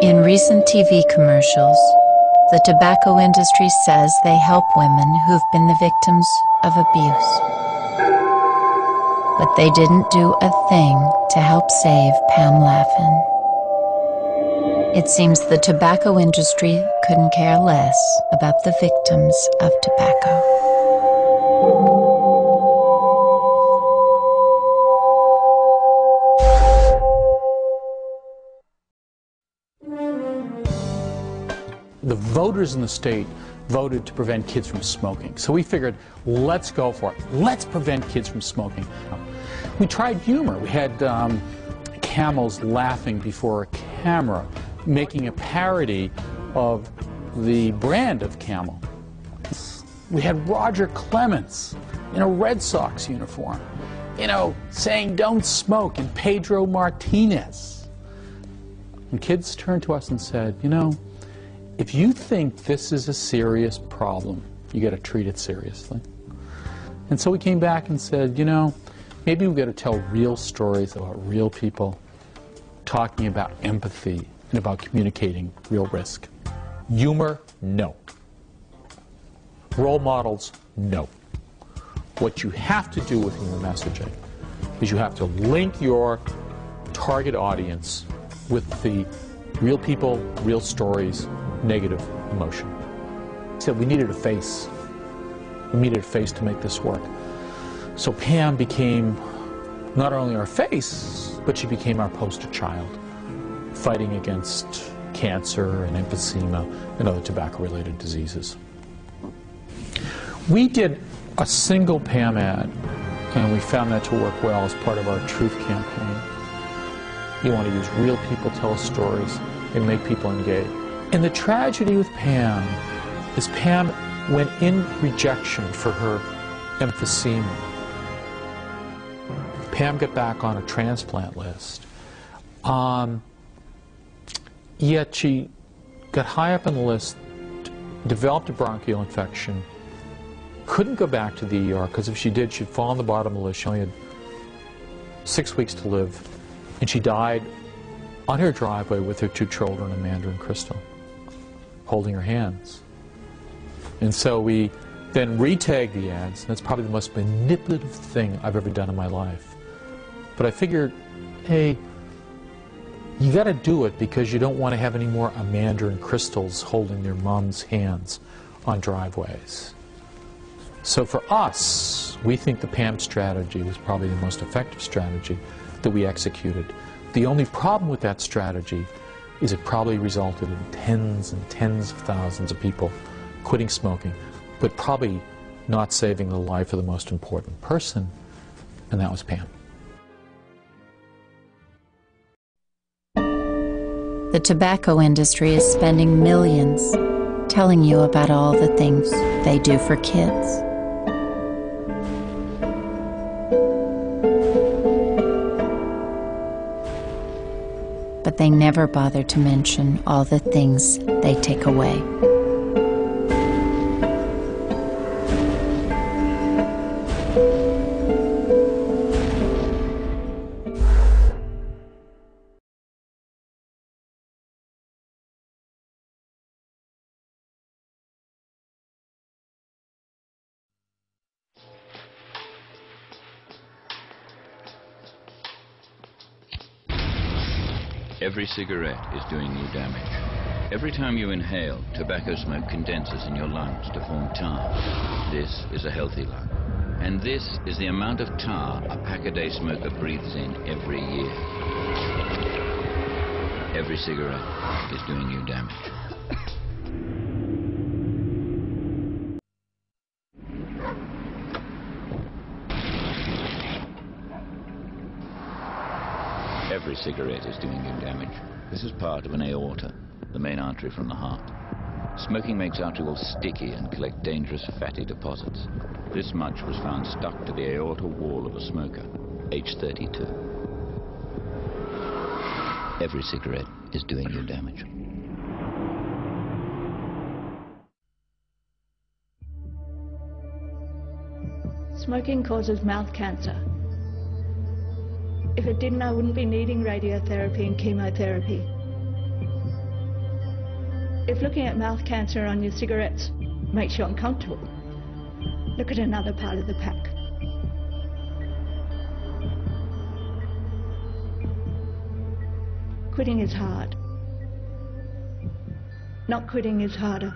In recent TV commercials, the tobacco industry says they help women who've been the victims of abuse. But they didn't do a thing to help save Pam Laffin. It seems the tobacco industry couldn't care less about the victims of tobacco. The voters in the state voted to prevent kids from smoking. So we figured, let's go for it. Let's prevent kids from smoking. We tried humor. We had camels laughing before a camera, making a parody of the brand of camel. We had Roger Clemens in a Red Sox uniform, saying don't smoke, and Pedro Martinez. And kids turned to us and said, if you think this is a serious problem, you got to treat it seriously. And so we came back and said, maybe we've got to tell real stories about real people, talking about empathy and about communicating real risk. Humor, no. Role models, no. What you have to do with humor messaging is you have to link your target audience with the real people, real stories, negative emotion. He said we needed a face. We needed a face to make this work. So Pam became not only our face, but she became our poster child, fighting against cancer and emphysema and other tobacco-related diseases. We did a single Pam ad, and we found that to work well as part of our Truth campaign. You want to use real people, tell us stories, and make people engage. And the tragedy with Pam is Pam went in rejection for her emphysema. Pam got back on a transplant list. Yet she got high up on the list, developed a bronchial infection, couldn't go back to the ER because if she did, she'd fall on the bottom of the list. She only had 6 weeks to live. And she died on her driveway with her 2 children, Amanda and Crystal, holding her hands. And so we then re-tagged the ads, and that's probably the most manipulative thing I've ever done in my life. But I figured, hey, you got to do it because you don't want to have any more Amanda and Crystals holding their mom's hands on driveways. So for us, we think the PAM strategy was probably the most effective strategy that we executed. The only problem with that strategy is it probably resulted in tens and tens of thousands of people quitting smoking, but probably not saving the life of the most important person, and that was Pam. The tobacco industry is spending millions telling you about all the things they do for kids. But they never bother to mention all the things they take away. Every cigarette is doing you damage. Every time you inhale, tobacco smoke condenses in your lungs to form tar. This is a healthy lung. And this is the amount of tar a pack-a-day smoker breathes in every year. Every cigarette is doing you damage. Every cigarette is doing you damage. This is part of an aorta, the main artery from the heart. Smoking makes arterioles sticky and collect dangerous fatty deposits. This much was found stuck to the aorta wall of a smoker, age 32. Every cigarette is doing you damage. Smoking causes mouth cancer. If it didn't, I wouldn't be needing radiotherapy and chemotherapy. If looking at mouth cancer on your cigarettes makes you uncomfortable, look at another part of the pack. Quitting is hard. Not quitting is harder.